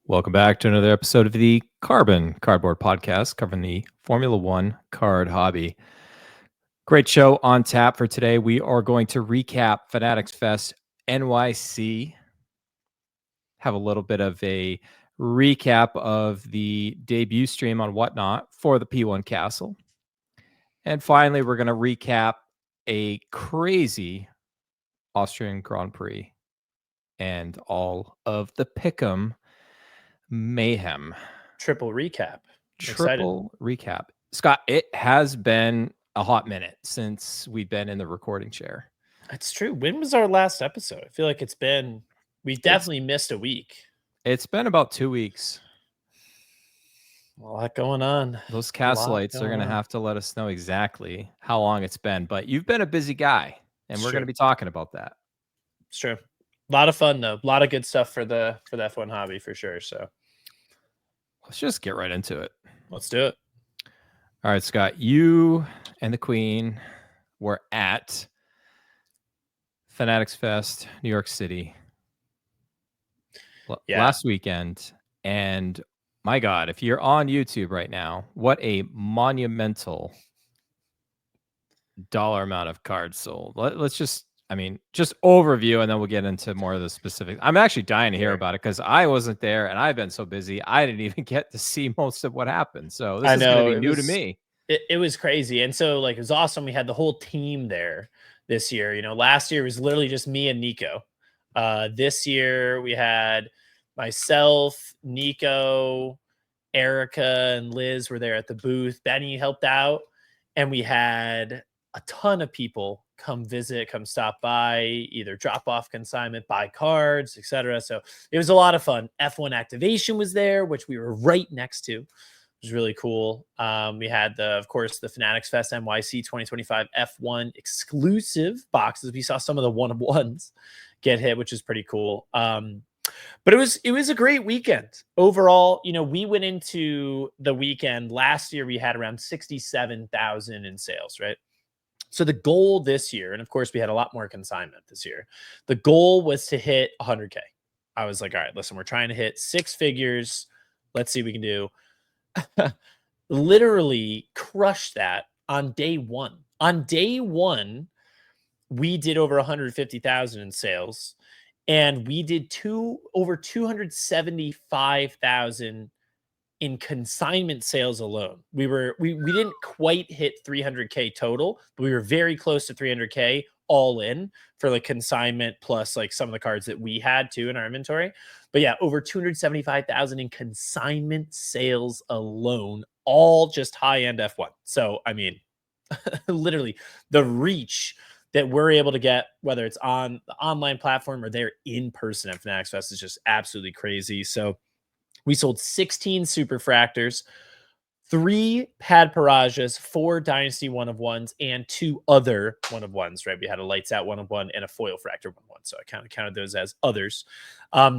Welcome back to another episode of the Cardboard Podcast, covering the Formula One card hobby. Great show on tap for today. We are going to recap Fanatics Fest NYC, have a little bit of a recap of the debut stream on Whatnot for the P1 Castle. And finally, we're going to recap a crazy Austrian Grand Prix and all of the Pick'em mayhem. Triple recap. Triple recap. Scott, it has been a hot minute since we've been in the recording chair. That's true. When was our last episode? I feel like we've definitely missed a week. It's been about 2 weeks. A lot going on. Those Castleites are going to have to let us know exactly how long it's been, but you've been a busy guy, and we're going to be talking about that. It's true. A lot of fun, though. A lot of good stuff for the F1 hobby, for sure. So let's just get right into it. Let's do it. All right, Scott, you and the Queen were at Fanatics Fest, New York City last weekend. And my God, if you're on YouTube right now, what a monumental dollar amount of cards sold. Let's just overview, and then we'll get into more of the specifics. I'm actually dying to hear about it because I wasn't there and I've been so busy. I didn't even get to see most of what happened. So this is going to be new to me. It was crazy. And so it was awesome. We had the whole team there this year. Last year was literally just me and Nico. This year we had myself, Nico, Erica, and Liz were there at the booth. Benny helped out. And we had a ton of people come visit, come stop by, either drop off consignment, buy cards, etc. So it was a lot of fun. F1 activation was there, which we were right next to. It was really cool. We had of course, the Fanatics Fest NYC 2025 F1 exclusive boxes. We saw some of the one-of-ones get hit, which is pretty cool. But it was a great weekend overall. We went into the weekend last year. We had around 67,000 in sales, right? So the goal this year, and of course we had a lot more consignment this year, the goal was to hit 100K. I was like, all right, listen, we're trying to hit 6 figures. Let's see what we can do. Literally crushed that on day one. On day one, we did over 150,000 in sales, and we did over 275,000 in consignment sales alone. We didn't quite hit 300K total, but we were very close to 300K all in for the consignment plus some of the cards that we had too in our inventory. But yeah, over 275,000 in consignment sales alone, all just high-end F1. So, literally the reach that we're able to get, whether it's on the online platform or they're in person at Fanatics Fest, is just absolutely crazy. So we sold 16 Superfractors, 3 Pad Parajas, 4 Dynasty one-of-ones, and 2 other one-of-ones, right? We had a Lights Out one-of-one and a Foil Fractor one-of-one, so I kind of counted those as others.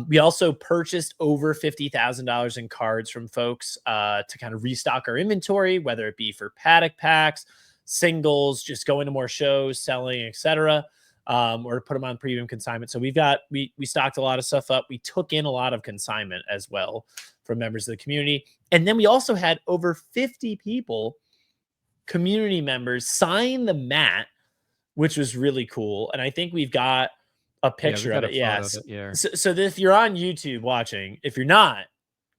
We also purchased over $50,000 in cards from folks to kind of restock our inventory, whether it be for paddock packs, singles, just going to more shows, selling, etc., or to put them on premium consignment. So we stocked a lot of stuff up. We took in a lot of consignment as well from members of the community. And then we also had over 50 people, community members, sign the mat, which was really cool. And I think we've got a picture of it. Yes. So if you're on YouTube watching, if you're not,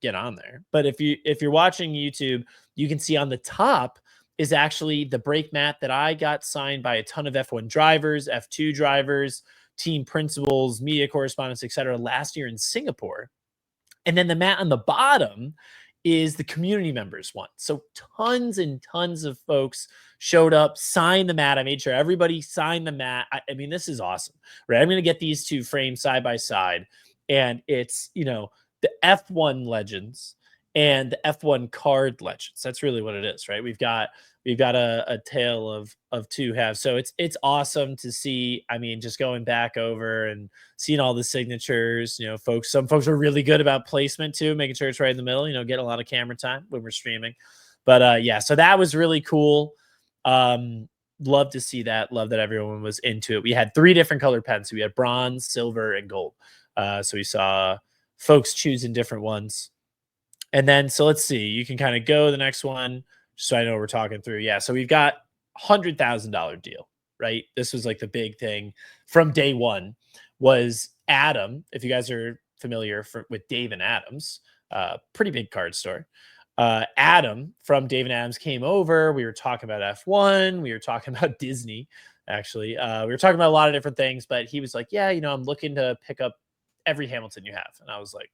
get on there. But if you're watching YouTube, you can see on the top is actually the brake mat that I got signed by a ton of F1 drivers, F2 drivers, team principals, media correspondents, etc. last year in Singapore. And then the mat on the bottom is the community members one. So tons and tons of folks showed up, signed the mat. I made sure everybody signed the mat. I mean, this is awesome, right? I'm going to get these two framed side by side, and it's, the F1 legends and the F1 card legends. That's really what it is, right? We've got a tale of two halves. So it's awesome to see. Just going back over and seeing all the signatures, some folks are really good about placement too, making sure it's right in the middle, getting a lot of camera time when we're streaming. But yeah, so that was really cool. Love to see that. Love that everyone was into it. We had 3 different color pens. So we had bronze, silver, and gold. So we saw folks choosing different ones. And then, so let's see, you can kind of go to the next one just so I know what we're talking through. Yeah. So we've got $100,000 deal, right? This was like the big thing from day one was Adam. If you guys are familiar with Dave and Adam's, pretty big card store. Adam from Dave and Adam's came over. We were talking about F1. We were talking about Disney, actually. We were talking about a lot of different things, but he was like, yeah, I'm looking to pick up every Hamilton you have. And I was like,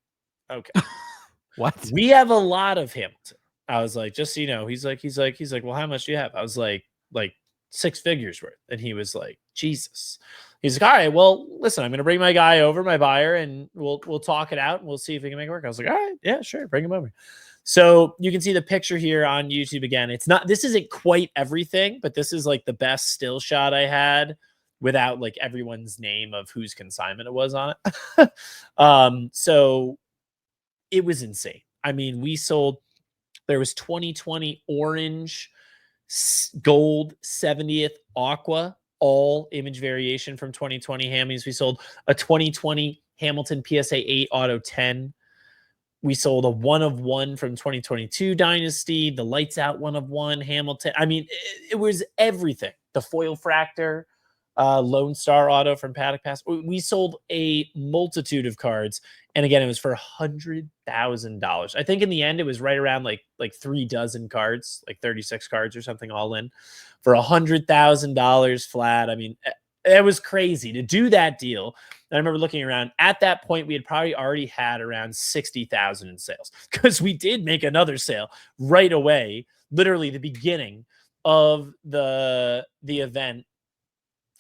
okay. What? We have a lot of Hamilton. I was like, just so you know, he's like, well, how much do you have? I was like 6 figures worth. And he was like, Jesus. He's like, all right, well, listen, I'm going to bring my guy over, my buyer, and we'll talk it out and we'll see if we can make it work. I was like, all right, yeah, sure. Bring him over. So you can see the picture here on YouTube again. This isn't quite everything, but this is like the best still shot I had without like everyone's name of whose consignment it was on it. So it was insane. I mean, there was 2020 orange, gold, 70th aqua, all image variation from 2020 Hammies. We sold a 2020 Hamilton PSA 8 Auto 10. We sold a 1 of 1 from 2022 Dynasty, the lights out 1 of 1 Hamilton. I mean, it was everything. The foil fractor, Lone Star Auto from Paddock Pass. We sold a multitude of cards. And again, it was for $100,000. I think in the end, it was right around like 3 dozen cards, like 36 cards or something all in for $100,000 flat. I mean, it was crazy to do that deal. And I remember looking around at that point, we had probably already had around 60,000 in sales because we did make another sale right away, literally the beginning of the event.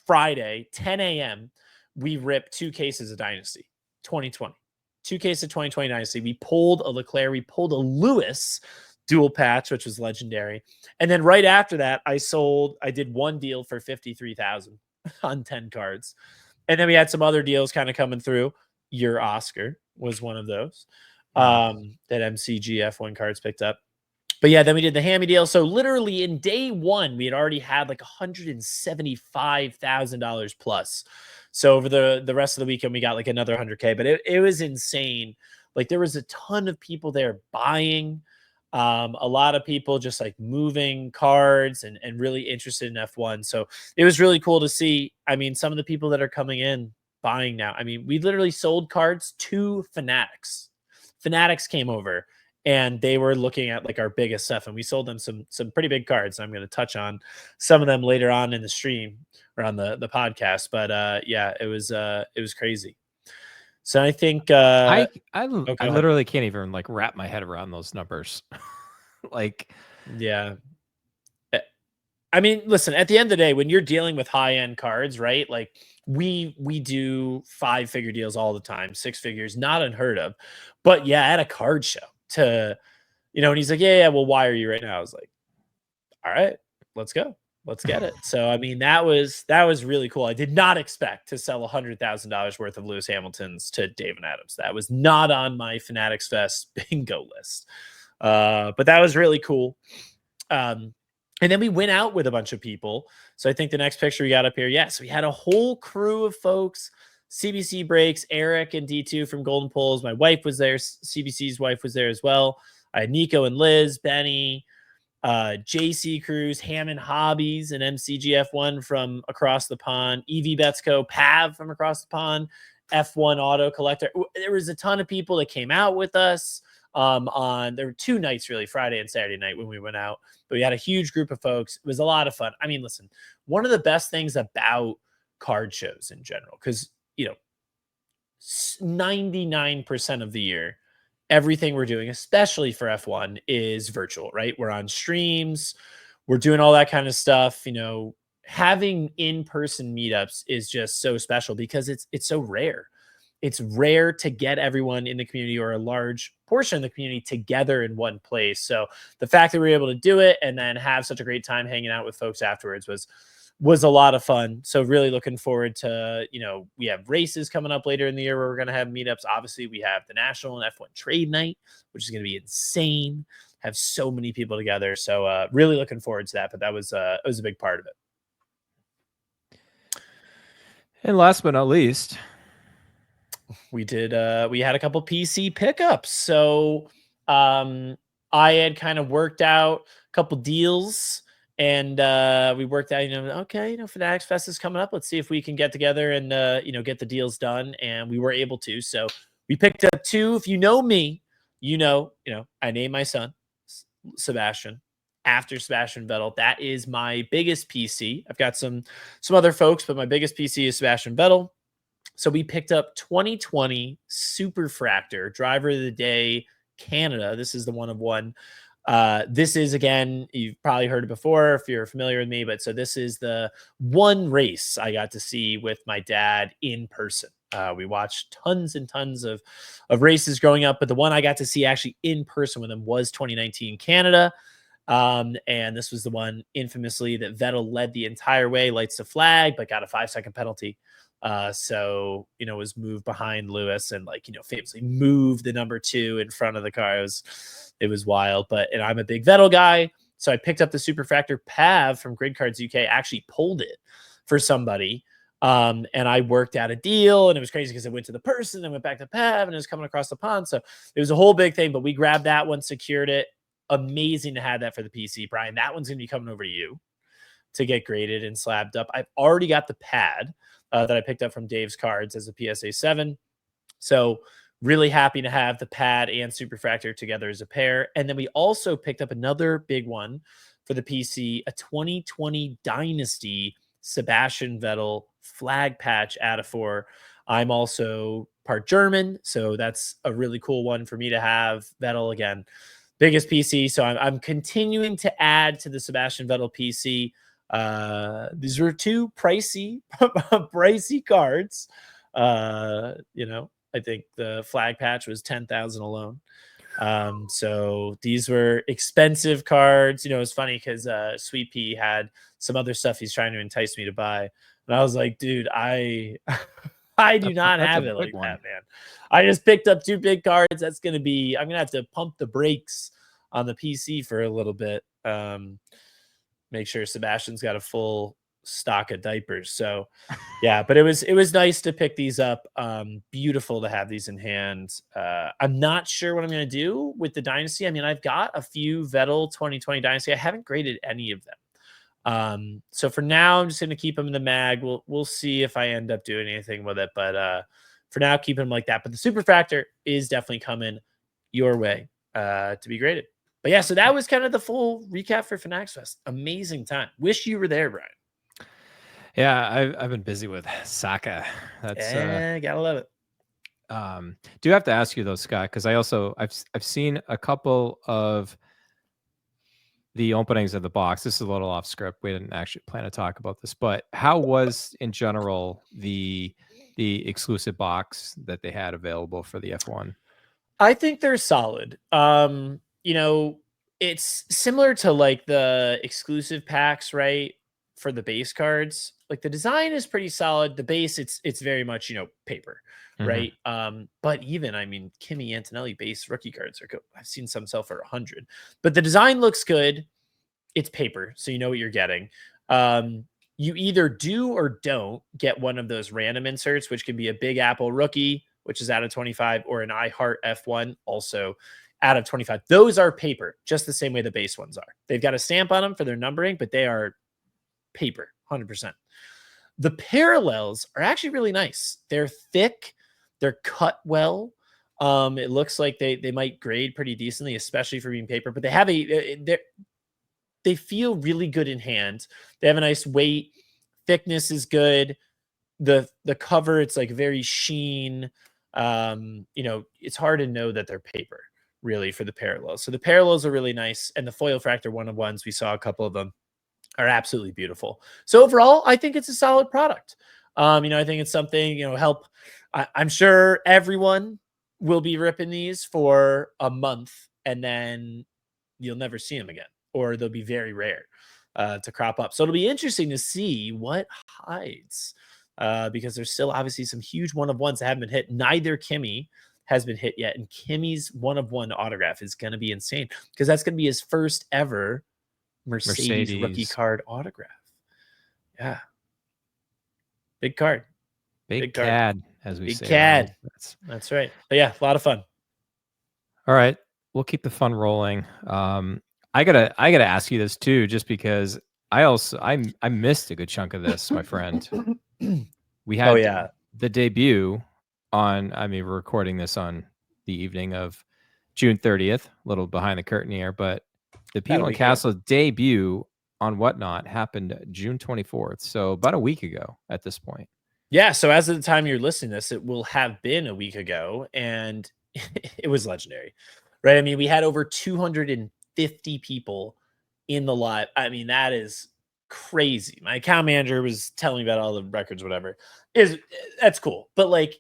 Friday, 10 a.m., we ripped 2 cases of Dynasty 2020. 2 cases of 2020 Dynasty. We pulled a Leclerc, we pulled a Lewis dual patch, which was legendary. And then right after that, I did one deal for 53,000 on 10 cards. And then we had some other deals kind of coming through. Your Oscar was one of those that MCG F1 cards picked up. But yeah, then we did the Hammy deal. So literally in day one, we had already had like $175,000 plus. So over the rest of the weekend, we got like another 100K, but it was insane. Like there was a ton of people there buying, a lot of people just like moving cards and really interested in F1. So it was really cool to see. I mean, some of the people that are coming in buying now, I mean, we literally sold cards to Fanatics. Fanatics came over and they were looking at like our biggest stuff, and we sold them some pretty big cards. I'm going to touch on some of them later on in the stream or on the podcast. But yeah, it was crazy. So I think I literally can't even like wrap my head around those numbers. Like, yeah. I mean, listen, at the end of the day, when you're dealing with high-end cards, right? Like we do 5-figure deals all the time, 6 figures, not unheard of. But yeah, at a card show and he's like, yeah, well, why are you right now? I was like, all right, let's go. Let's get it. So, I mean, that was really cool. I did not expect to sell $100,000 worth of Lewis Hamiltons to Dave and Adams. That was not on my Fanatics Fest bingo list. But that was really cool. And then we went out with a bunch of people. So I think the next picture we got up here, yes, we had a whole crew of folks. CBC Breaks, Eric and D2 from Golden Poles. My wife was there. CBC's wife was there as well. I had Nico and Liz, Benny, JC Cruz, Hammond Hobbies, and MCGF1 from across the pond, EV Betsco, Pav from across the pond, F1 Auto Collector. There was a ton of people that came out with us. There were 2 nights really, Friday and Saturday night when we went out, but we had a huge group of folks. It was a lot of fun. I mean, listen, one of the best things about card shows in general, because 99% of the year, everything we're doing, especially for F1, is virtual, right? We're on streams, we're doing all that kind of stuff. Having in-person meetups is just so special because it's so rare. It's rare to get everyone in the community or a large portion of the community together in one place. So the fact that we were able to do it and then have such a great time hanging out with folks afterwards was a lot of fun. So really looking forward to, we have races coming up later in the year where we're going to have meetups. Obviously we have the National and F1 Trade Night, which is going to be insane. Have so many people together. So really looking forward to that, but it was a big part of it. And last but not least, we did we had a couple PC pickups. So I had kind of worked out a couple deals, and we worked out, okay, Fanatics Fest is coming up. Let's see if we can get together and get the deals done. And we were able to. So we picked up two. If you know me, I named my son Sebastian after Sebastian Vettel. That is my biggest PC. I've got some other folks, but my biggest PC is Sebastian Vettel. So we picked up 2020 Superfractor Driver of the Day Canada. This is the one of one. This is, again, you've probably heard it before if you're familiar with me, but so this is the one race I got to see with my dad in person. We watched tons and tons of races growing up, but the one I got to see actually in person with him was 2019 Canada. And this was the one infamously that Vettel led the entire way, lights the flag, but got a 5-second penalty. So was moved behind Lewis and famously moved the number 2 in front of the car. It was wild, and I'm a big Vettel guy. So I picked up the Superfractor. Pav from Grid Cards UK actually pulled it for somebody. And I worked out a deal, and it was crazy because I went to the person and went back to Pav, and it was coming across the pond. So it was a whole big thing, but we grabbed that one, secured it. Amazing to have that for the PC, Brian. That one's going to be coming over to you to get graded and slabbed up. I've already got the pad that I picked up from Dave's Cards as a PSA 7. So really happy to have the pad and Superfractor together as a pair. And then we also picked up another big one for the PC, a 2020 Dynasty Sebastian Vettel flag patch out of 4. I'm also part German, so that's a really cool one for me to have. Vettel, again, biggest PC. So I'm continuing to add to the Sebastian Vettel PC. These were 2 pricey cards. I think the flag patch was 10,000 alone. So these were expensive cards. It's funny because Sweet Pea had some other stuff he's trying to entice me to buy, and I was like, dude, I do not have it like that, man. I just picked up 2 big cards. I'm gonna have to pump the brakes on the PC for a little bit. Make sure Sebastian's got a full stock of diapers. So yeah, but it was nice to pick these up. Beautiful to have these in hand. I'm not sure what I'm going to do with the Dynasty. I mean, I've got a few Vettel 2020 Dynasty. I haven't graded any of them. So for now, I'm just going to keep them in the mag. We'll see if I end up doing anything with it. But for now, keep them like that. But the Superfractor is definitely coming your way to be graded. But yeah, so that was kind of the full recap for Fanatics Fest. Amazing time. Wish you were there, Brian. Yeah, I've been busy with Saka. That's gotta love it. Do have to ask you though, Scott, because I've seen a couple of the openings of the box. This is a little off script. We didn't actually plan to talk about this, but how was in general the exclusive box that they had available for the F1? I think they're solid. It's similar to like the exclusive packs, right? For the base cards, like the design is pretty solid. The base, it's very much, paper, right? But even, I mean, Kimi Antonelli base rookie cards are good. I've seen some sell for 100, but the design looks good. It's paper, so you know what you're getting. You either do or don't get one of those random inserts, which can be a Big Apple rookie, which is out of 25, or an iHeart F1, also out of 25. Those are paper, just the same way the base ones are. They've got a stamp on them for their numbering, but they are paper, 100%. The parallels are actually really nice. They're thick. They're cut well. It looks like they might grade pretty decently, especially for being paper, but they have they feel really good in hand. They have a nice weight. Thickness is good. The cover, it's like very sheen. It's hard to know that they're paper really for the parallels. So the parallels are really nice. And the foil fractor one-of-ones, we saw a couple of them, are absolutely beautiful. So overall, I think it's a solid product. I think it's something, help. I'm sure everyone will be ripping these for a month and then you'll never see them again, or they'll be very rare to crop up. So it'll be interesting to see what hides because there's still obviously some huge one-of-ones that haven't been hit. Neither Kimi has been hit yet. And Kimi's one-of-one autograph is going to be insane because that's going to be his first ever Mercedes rookie card autograph. Yeah. Big card. Big card. as we Big say. Cad. That's right. But yeah, a lot of fun. All right, we'll keep the fun rolling. I gotta ask you this too, just because I missed a good chunk of this, my friend. We Oh had yeah. the debut on. I mean, we're recording this on the evening of June 30th, a little behind the curtain here, but the About a People and week ago. Castle debut on Whatnot happened June 24th, so about a week ago at this point. Yeah, so as of the time you're listening to this, it will have been a week ago, and it was legendary, right? I mean, we had over 250 people in the live. I mean, that is crazy. My account manager was telling me about all the records, whatever. That's cool, but like,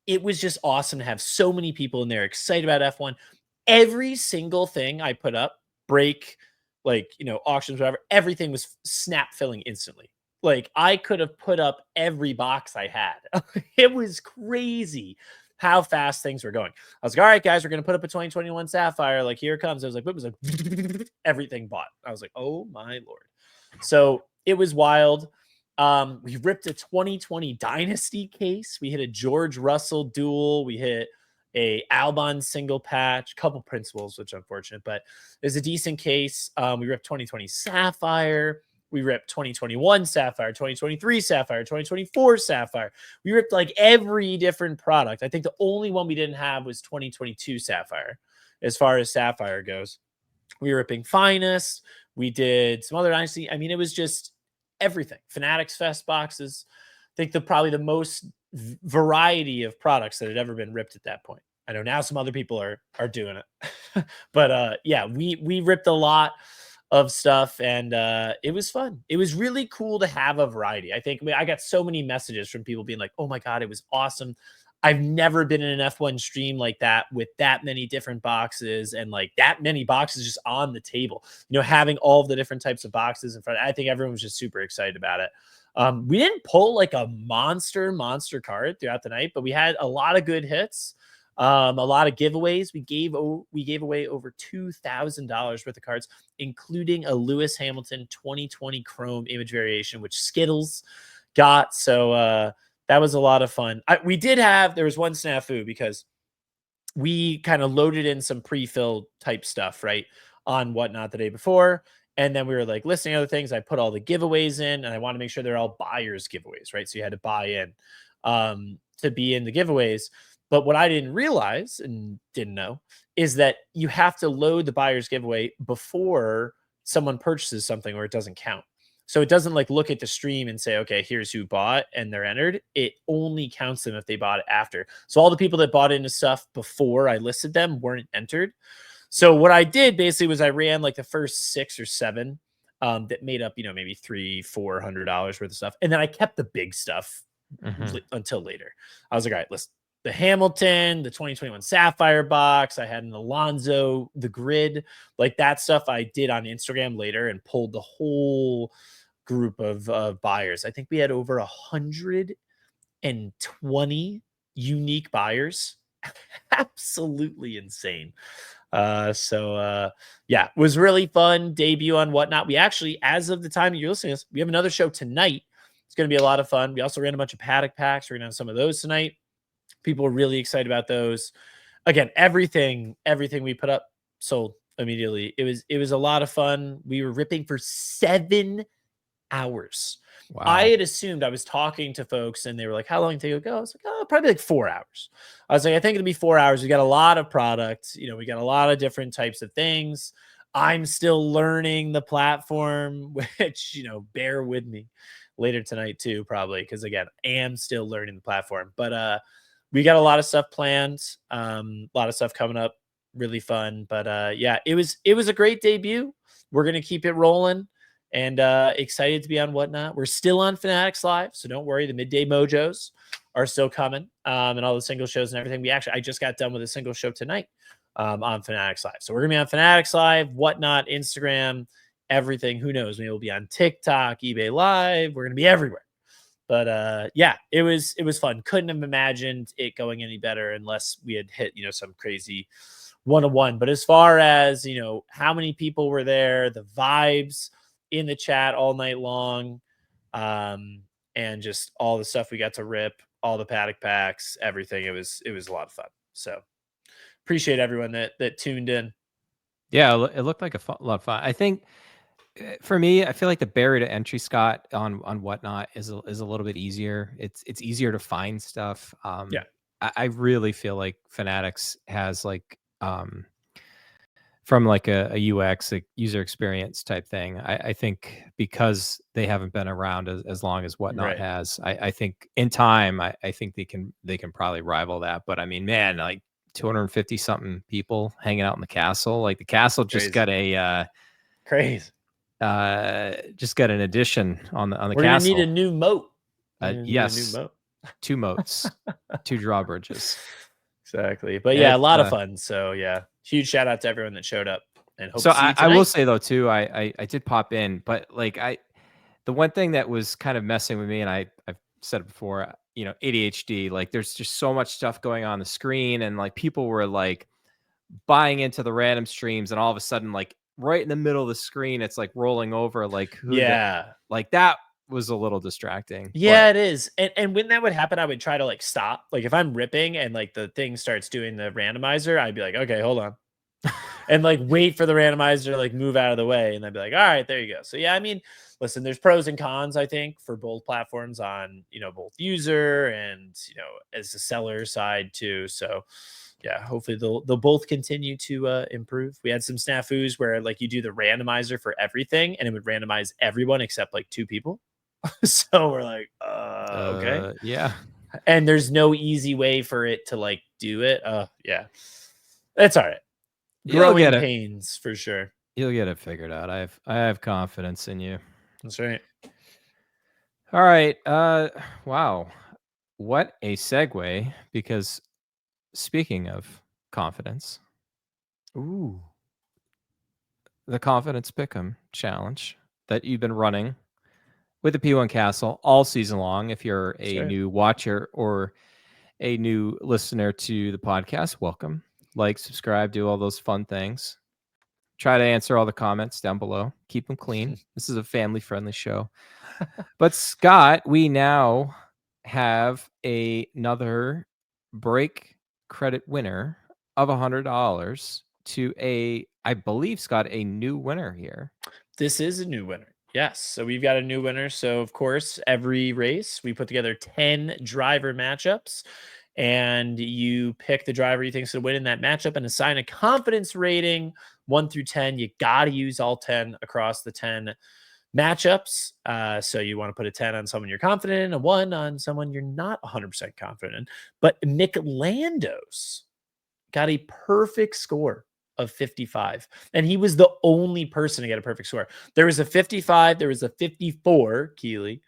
it was just awesome to have so many people in there excited about F1. Every single thing I put up, break, like auctions, whatever, everything was snap filling instantly. Like, I could have put up every box I had. It was crazy how fast things were going. I was like, all right, guys, we're going to put up a 2021 Sapphire. Like, here it comes. I was like, it was like everything bought. I was like, oh my Lord. So it was wild. We ripped a 2020 Dynasty case. We hit a George Russell duel. We hit a Albon single patch, couple principals, which unfortunate, but it was a decent case. We ripped 2020 Sapphire. We ripped 2021 Sapphire, 2023 Sapphire, 2024 Sapphire. We ripped like every different product. I think the only one we didn't have was 2022 Sapphire as far as Sapphire goes. We were ripping Finest. We did some other Dynasty. I mean, it was just everything. Fanatics Fest boxes. I think probably the most variety of products that had ever been ripped at that point. I know now some other people are doing it. But yeah, we ripped a lot of stuff, and it was fun. It was really cool to have a variety. I think I got so many messages from people being like, oh my God, it was awesome. I've never been in an F1 stream like that with that many different boxes and like that many boxes just on the table, having all of the different types of boxes in front. I think everyone was just super excited about it. We didn't pull like a monster card throughout the night, but we had a lot of good hits. A lot of giveaways. We gave away over $2,000 worth of cards, including a Lewis Hamilton 2020 Chrome image variation, which Skittles got. So that was a lot of fun. There was one snafu because we kind of loaded in some pre-filled type stuff, right, on Whatnot the day before. And then we were like listing other things. I put all the giveaways in, and I want to make sure they're all buyers giveaways, right? So you had to buy in to be in the giveaways. But what I didn't realize and didn't know is that you have to load the buyer's giveaway before someone purchases something or it doesn't count. So it doesn't like look at the stream and say, okay, here's who bought and they're entered. It only counts them if they bought it after. So all the people that bought into stuff before I listed them weren't entered. So what I did basically was I ran like the first 6 or 7 that made up, maybe $300-$400 worth of stuff. And then I kept the big stuff until later. I was like, all right, let's the Hamilton, the 2021 Sapphire box. I had an Alonso, the grid, like that stuff I did on Instagram later and pulled the whole group of buyers. I think we had over 120 unique buyers. Absolutely insane. So yeah, it was really fun. Debut on Whatnot. We actually, as of the time you're listening to this, we have another show tonight. It's going to be a lot of fun. We also ran a bunch of paddock packs. We're going to have some of those tonight. People are really excited about those. Again, everything we put up sold immediately. It was a lot of fun. We were ripping for 7 hours. Wow. I had assumed, I was talking to folks and they were like, how long do you go? I was like, oh, probably like 4 hours. I was like, I think it'll be 4 hours. We got a lot of products. We got a lot of different types of things. I'm still learning the platform, which, bear with me later tonight too, probably. Cause again, I am still learning the platform, but, we got a lot of stuff planned, a lot of stuff coming up, really fun. But yeah, it was a great debut. We're going to keep it rolling and excited to be on Whatnot. We're still on Fanatics Live, so don't worry. The midday mojos are still coming and all the single shows and everything. I just got done with a single show tonight on Fanatics Live. So we're going to be on Fanatics Live, Whatnot, Instagram, everything. Who knows? Maybe we'll be on TikTok, eBay Live. We're going to be everywhere. But yeah, it was fun. Couldn't have imagined it going any better unless we had hit, some crazy 1-on-1. But as far as, how many people were there, the vibes in the chat all night long, and just all the stuff we got to rip all the paddock packs, everything. It was a lot of fun. So appreciate everyone that tuned in. Yeah, it looked like a lot of fun. I think for me, I feel like the barrier to entry, Scott, on Whatnot is a little bit easier. It's easier to find stuff. Yeah. I really feel like Fanatics has like from like a UX, like user experience type thing. I think because they haven't been around as long as Whatnot Right. has, I think in time, I think they can probably rival that. But I mean, man, like 250 something people hanging out in the castle. Like the castle just got a crazy. Just got an addition on the We're gonna need castle. a new moat. Yes, 2 moats, 2 drawbridges. Exactly. But yeah, a It's lot of fun. So yeah, huge shout out to everyone that showed up, and hope so to see you I will tonight. say though too, I did pop in, but like the one thing that was kind of messing with me, and I've said it before, you know, ADHD, like there's just so much stuff going on the screen, and like people were like buying into the random streams, and all of a sudden, like right in the middle of the screen, it's like rolling over, like like that was a little distracting. Yeah, But it is. And when that would happen, I would try to like stop. Like if I'm ripping and like the thing starts doing the randomizer, I'd be like, okay, hold on. And like wait for the randomizer to like move out of the way. And I'd be like, all right, there you go. So yeah, I mean, listen, there's pros and cons, I think, for both platforms on, both user and, as the seller side too. So yeah, hopefully they'll both continue to improve. We had some snafus where like you do the randomizer for everything and it would randomize everyone except like 2 people. So we're like, okay. yeah, And there's no easy way for it to like do it. Yeah. That's all right. you'll get Growing it. pains for sure. You'll get it figured out. I have confidence in you. That's right. All right. Wow. What a segue, because speaking of confidence, Ooh. the Confidence Pick'em challenge that you've been running with the P1 Castle all season long. If you're a new watcher or a new listener to the podcast, welcome. Like, subscribe, do all those fun things. Try to answer all the comments down below. Keep them clean. This is a family-friendly show. But Scott, we now have another break credit winner of $100 to I believe, Scott, a new winner here. This is a new winner. Yes. So we've got a new winner. So of course, every race we put together 10 driver matchups, and you pick the driver you think's going to win in that matchup and assign a confidence rating 1 through 10. You got to use all 10 across the 10 matchups. So you want to put a 10 on someone you're confident in, a 1 on someone you're not 100% confident in. But Nick Landos got a perfect score of 55, and he was the only person to get a perfect score. There was a 55, there was a 54, Keely,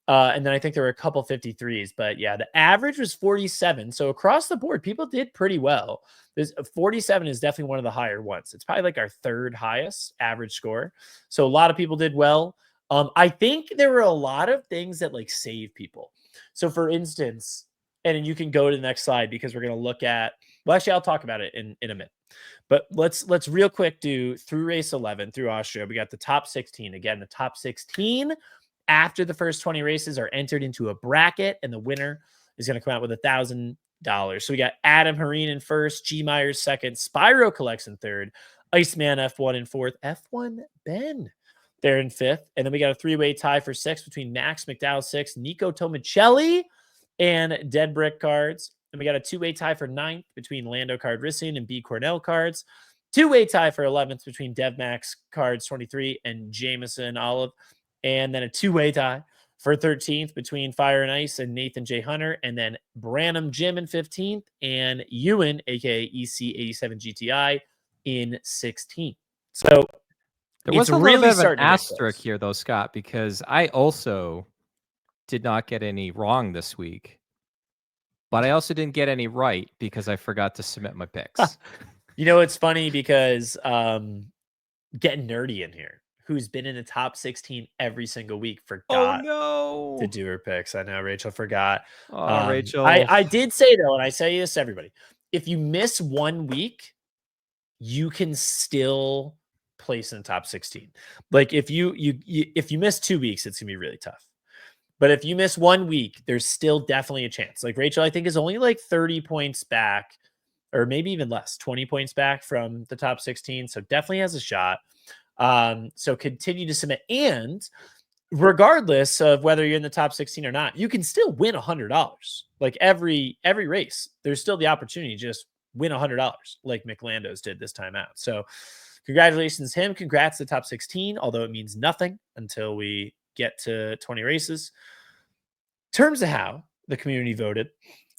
and then I think there were a couple 53s, but yeah, the average was 47. So across the board, people did pretty well. This 47 is definitely one of the higher ones. It's probably like our 3rd highest average score. So a lot of people did well. I think there were a lot of things that like save people. So for instance, and you can go to the next slide because we're going to look at, well, actually, I'll talk about it in a minute. But let's real quick do through race 11 through Austria. We got the top 16. Again, the top 16 after the first 20 races are entered into a bracket, and the winner is going to come out with $1,000. So we got Adam Hareen in first, G Myers second, Spyro collects in third, Iceman F1 in fourth, F1 Ben there in fifth, and then we got a 3-way tie for sixth between Max McDowell sixth, Nico Tomicelli, and Dead Brick Cards. And we got a 2-way tie for 9th between Lando Card Racing and B Cornell Cards. 2-way tie for 11th between DevMax Cards 23 and Jameson Olive. And then a 2-way tie for 13th between Fire and Ice and Nathan J. Hunter. And then Branham Jim in 15th and Ewan, aka EC87 GTI, in 16th. So there was a little bit of an asterisk here, though, Scott, because I also did not get any wrong this week. But I also didn't get any right because I forgot to submit my picks. It's funny because getting nerdy in here, who's been in the top 16 every single week, forgot to do her picks. I know Rachel forgot. Rachel. I did say, though, and I say this to everybody, if you miss 1 week, you can still place in the top 16. Like if you miss 2 weeks, it's gonna be really tough. But if you miss 1 week, there's still definitely a chance. Like Rachel, I think is only like 30 points back, or maybe even less, 20 points back from the top 16. So definitely has a shot. So continue to submit. And regardless of whether you're in the top 16 or not, you can still win $100. Like every race, there's still the opportunity to just win $100 like McLando's did this time out. So congratulations to him. Congrats to the top 16, although it means nothing until we get to 20 races. In terms of how the community voted,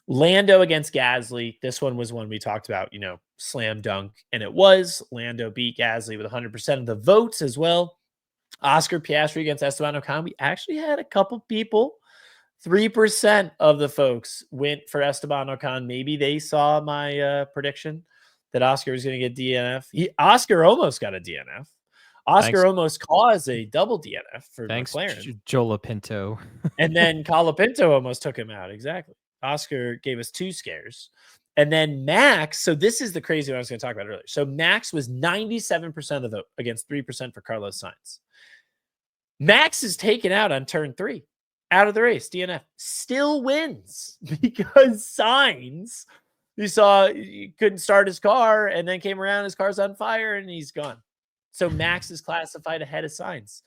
Lando against Gasly. This one was one we talked about, slam dunk. And it was. Lando beat Gasly with 100% of the votes as well. Oscar Piastri against Esteban Ocon. We actually had a couple people, 3% of the folks went for Esteban Ocon. Maybe they saw my prediction that Oscar was going to get DNF. Oscar almost got a DNF. Oscar almost caused a double DNF for McLaren. Joe Pinto. And then Colapinto almost took him out. Exactly. Oscar gave us 2 scares. And then Max, so this is the crazy one I was going to talk about earlier. So Max was 97% of the vote against 3% for Carlos Sainz. Max is taken out on turn 3, out of the race. DNF still wins because Sainz, you saw, he couldn't start his car and then came around, his car's on fire and he's gone. So Max is classified ahead of Sainz.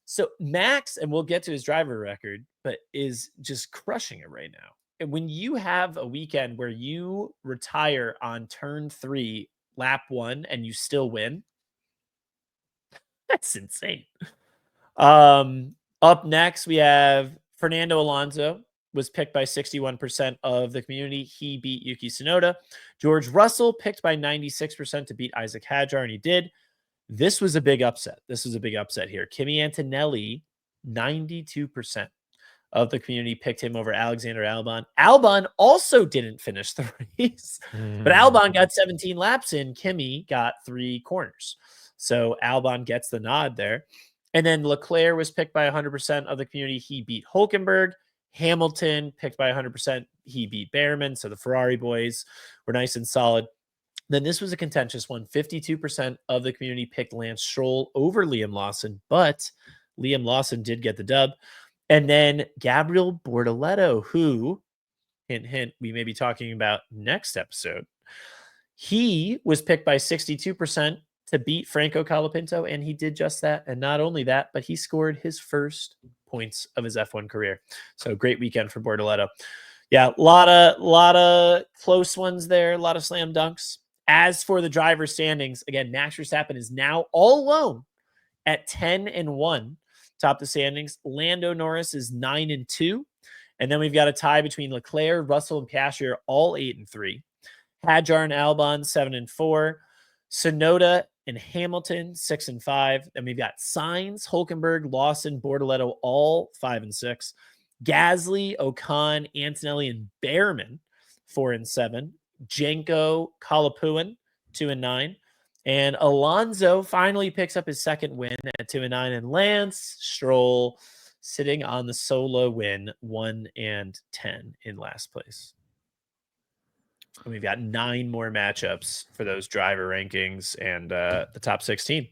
So Max, and we'll get to his driver record, but is just crushing it right now. And when you have a weekend where you retire on turn 3, lap 1, and you still win, that's insane. Up next, we have Fernando Alonso, was picked by 61% of the community. He beat Yuki Tsunoda. George Russell picked by 96% to beat Isaac Hadjar, and he did. This was a big upset. This was a big upset here. Kimi Antonelli, 92% of the community picked him over Alexander Albon. Albon also didn't finish the race, but Albon got 17 laps in. Kimi got 3 corners. So Albon gets the nod there. And then Leclerc was picked by 100% of the community. He beat Hulkenberg. Hamilton picked by 100%. He beat Behrman. So the Ferrari boys were nice and solid. Then this was a contentious one. 52% of the community picked Lance Stroll over Liam Lawson, but Liam Lawson did get the dub. And then Gabriel Bortoleto, who, hint, hint, we may be talking about next episode. He was picked by 62% to beat Franco Colapinto, and he did just that. And not only that, but he scored his first points of his F1 career. So great weekend for Bortoleto. Yeah, a lot of close ones there, a lot of slam dunks. As for the driver standings, again, Max Verstappen is now all alone at 10-1, top the standings. Lando Norris is 9-2. And then we've got a tie between Leclerc, Russell, and Piastri are all 8-3. Hadjar and Albon, 7-4. Tsunoda and Hamilton, 6-5. Then we've got Sainz, Hulkenberg, Lawson, Bortoleto, all 5-6. Gasly, Ocon, Antonelli, and Behrman, 4-7. Jenko, Kalapuan, 2-9. And Alonso finally picks up his second win at 2-9. And Lance Stroll sitting on the solo win, 1-10 in last place. And we've got 9 more matchups for those driver rankings and the top 16.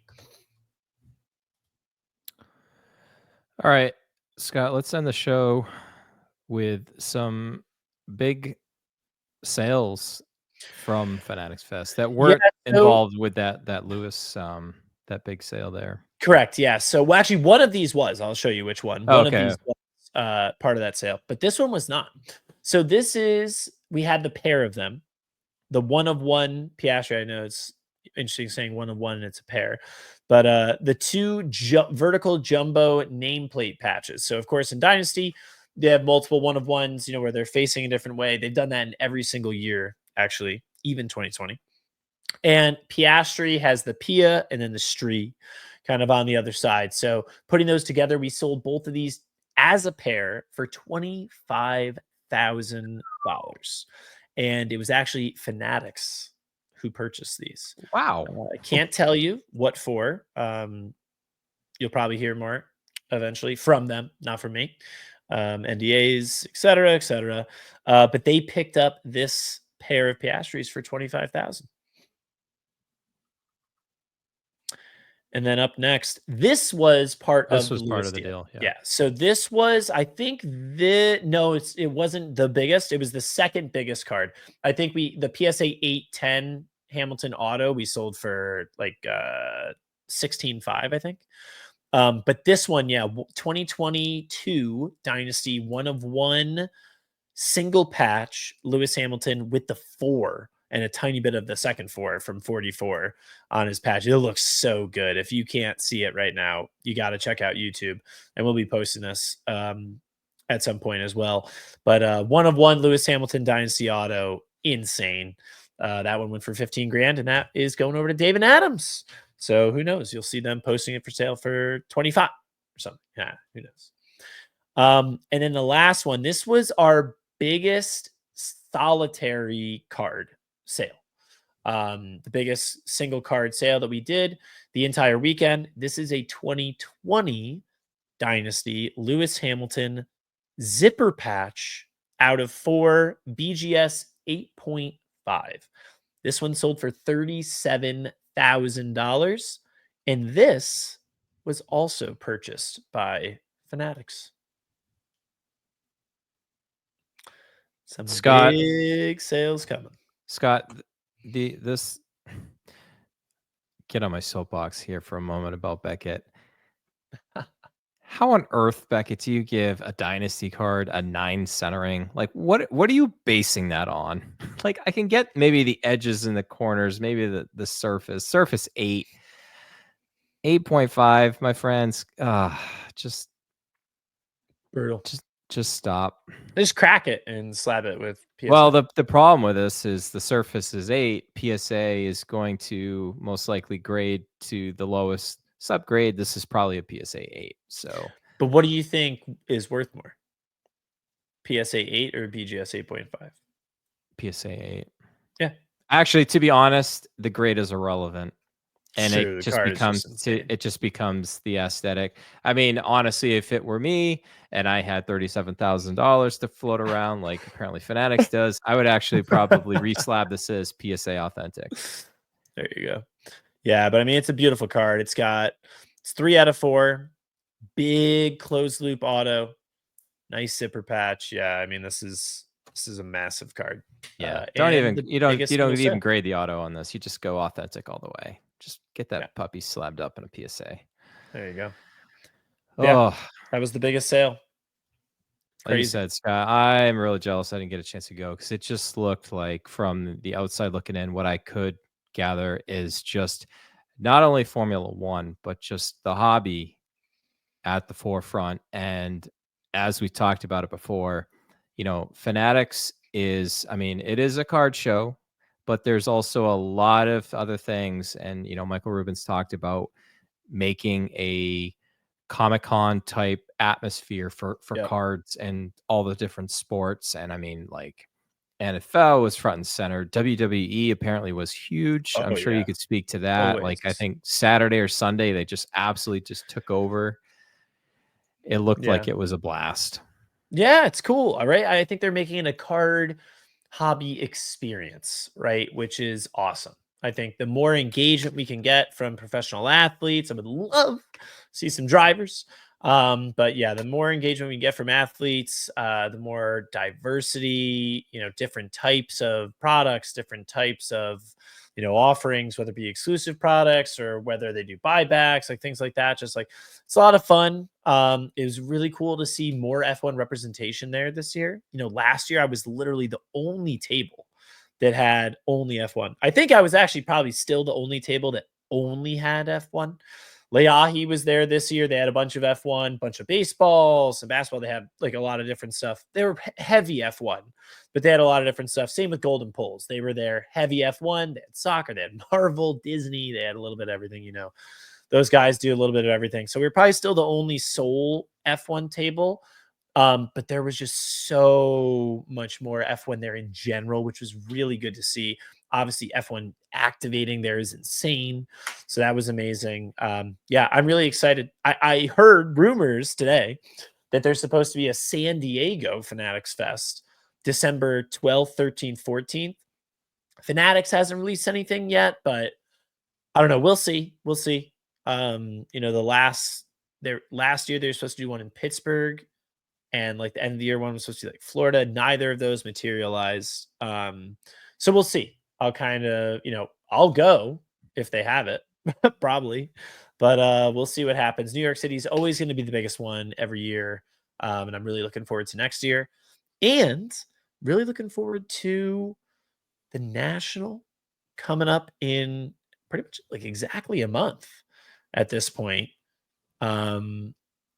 All right, Scott, let's end the show with some big sales from Fanatics Fest that weren't involved with that Lewis, that big sale there. Correct. Yeah. So actually one of these was, I'll show you which one. One of these was part of that sale, but this one was not. So this is, we had the pair of them. The 1-of-1 Piastri, I know it's interesting saying 1-of-1 and it's a pair, but the 2 vertical jumbo nameplate patches. So of course in Dynasty, they have multiple 1-of-1s, where they're facing a different way. They've done that in every single year, actually, even 2020. And Piastri has the Pia and then the Stree kind of on the other side. So putting those together, we sold both of these as a pair for $25,000. And it was actually Fanatics who purchased these. Wow. I can't tell you what for. You'll probably hear more eventually from them, not from me. NDAs, et cetera, but they picked up this pair of Piastris for $25,000. And then up next, this was part This of the was part Lewis of the deal. Yeah. Yeah. So this was, I think, it wasn't the biggest. It was the second biggest card. I think the PSA 810 Hamilton Auto we sold for like 16.5, I think. But this one, yeah, 2022 Dynasty, one of one, single patch Lewis Hamilton with the 4 and a tiny bit of the second 4 from 44 on his patch. It looks so good. If you can't see it right now, you got to check out YouTube, and we'll be posting this at some point as well. But one of one Lewis Hamilton Dynasty Auto, insane. That one went for 15 grand, and that is going over to David Adams. So who knows? You'll see them posting it for sale for 25 or something. Yeah, who knows? And then the last one, this was our biggest solitary card sale. The biggest single card sale that we did the entire weekend. This is a 2020 Dynasty Lewis Hamilton zipper patch out of 4 BGS 8.5. This one sold for $37,000. And this was also purchased by Fanatics. Some Scott, big sales coming. Scott, this get on my soapbox here for a moment about Beckett. How on earth, Beckett, do you give a dynasty card a 9 centering? Like, what are you basing that on? Like, I can get maybe the edges and the corners, maybe the surface 8, 8.5, my friends. Just Brutal. Just stop. Just crack it and slap it with PSA. Well, the problem with this is the surface is 8. PSA is going to most likely grade to the lowest subgrade. This is probably a PSA 8. So, but what do you think is worth more? PSA 8 or BGS 8.5? PSA 8. Yeah. Actually, to be honest, the grade is irrelevant. And True, it just becomes the aesthetic. I mean, honestly, if it were me and I had $37,000 to float around, like apparently Fanatics does, I would actually probably reslab this as PSA authentic. There you go. Yeah, but I mean, it's a beautiful card. It's 3 out of 4, big closed loop auto, nice zipper patch. Yeah, I mean, this is a massive card. Yeah, you don't even grade the auto on this. You just go authentic all the way. Just get that puppy slabbed up in a PSA. There you go. Oh, yeah, that was the biggest sale. Like you said, Scott, I'm really jealous I didn't get a chance to go because it just looked like from the outside looking in, what I could gather is just not only Formula One, but just the hobby at the forefront. And as we talked about it before, Fanatics is, I mean, it is a card show, but there's also a lot of other things. And, Michael Rubin's talked about making a Comic-Con type atmosphere for cards and all the different sports. And I mean, like, NFL was front and center. WWE apparently was huge. I'm sure you could speak to that. Always. Like, I think Saturday or Sunday, they just absolutely just took over. It looked like it was a blast. Yeah, it's cool. All right. I think they're making it a card hobby experience, right? Which is awesome. I think the more engagement we can get from professional athletes, I would love to see some drivers. But yeah, the more engagement we get from athletes, the more diversity, different types of products, different types of, offerings, whether it be exclusive products or whether they do buybacks, like things like that. Just like, it's a lot of fun. It was really cool to see more F1 representation there this year. Last year I was literally the only table that had only F1. I think I was actually probably still the only table that only had F1. Leahy was there this year. They had a bunch of F1, bunch of baseball, some basketball. They had like a lot of different stuff. They were heavy F1, but they had a lot of different stuff. Same with Golden Poles. They were there heavy F1. They had soccer. They had Marvel, Disney. They had a little bit of everything, Those guys do a little bit of everything. So we were probably still the only sole F1 table. But there was just so much more F1 there in general, which was really good to see. Obviously, F1 activating there is insane. So that was amazing. Yeah, I'm really excited. I heard rumors today that there's supposed to be a San Diego Fanatics Fest, December 12th, 13th, 14th. Fanatics hasn't released anything yet, but I don't know. We'll see. We'll see. last year they were supposed to do one in Pittsburgh, and like the end of the year one was supposed to be like Florida. Neither of those materialized. So we'll see. I'll kind of, I'll go if they have it, probably, but we'll see what happens. New York City is always going to be the biggest one every year, and I'm really looking forward to next year, and really looking forward to the National coming up in pretty much like exactly a month at this point. And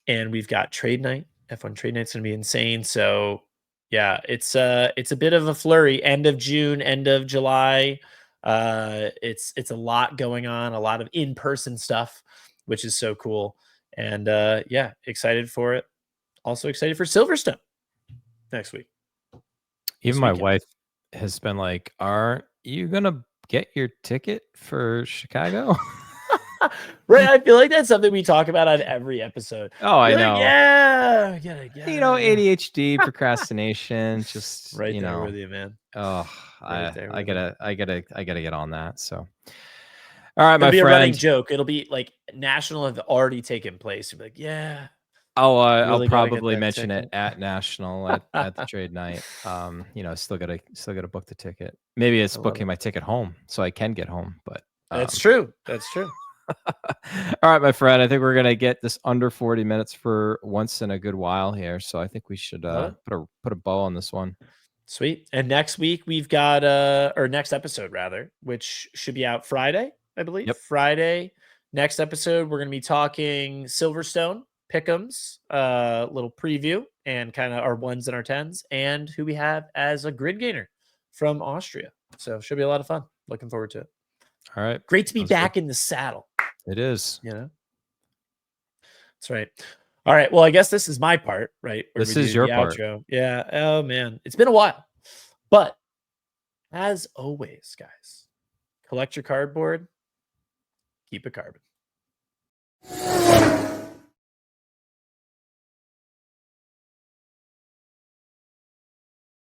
we've got trade night. F1 trade night's gonna be insane. So yeah, it's a bit of a flurry. End of June, end of July. It's a lot going on, a lot of in-person stuff, which is so cool. And yeah, excited for it. Also excited for Silverstone next week. Even my wife has been like, "Are you gonna get your ticket for Chicago?" Right, I feel like that's something we talk about on every episode. Oh, I You're like, know. yeah, ADHD, procrastination, just right there with you, man. Oh, Right there I with you. gotta get on that. So, all right, It'll my be a running friend. joke. It'll be like National have already taken place. You'll be like, yeah, I'll really gotta get probably that mention it ticket. at National at the trade night. Still gotta book the ticket. Maybe it's I love booking it. my ticket home so I can get home. But That's true. That's true. all right, my friend. I think we're gonna get this under 40 minutes for once in a good while here. So I think we should put a bow on this one. Sweet. And next week we've got or next episode rather, which should be out Friday, I believe. Yep. Friday. Next episode, we're gonna be talking Silverstone, Pick'ems, little preview, and kind of our ones and our tens, and who we have as a grid gainer from Austria. So should be a lot of fun. Looking forward to it. All right. Great to be back in the saddle. It is. That's right. All right. Well, I guess this is my part, right? This is your part. Outro. Yeah. Oh man, it's been a while, but as always, guys, collect your cardboard, keep it carbon.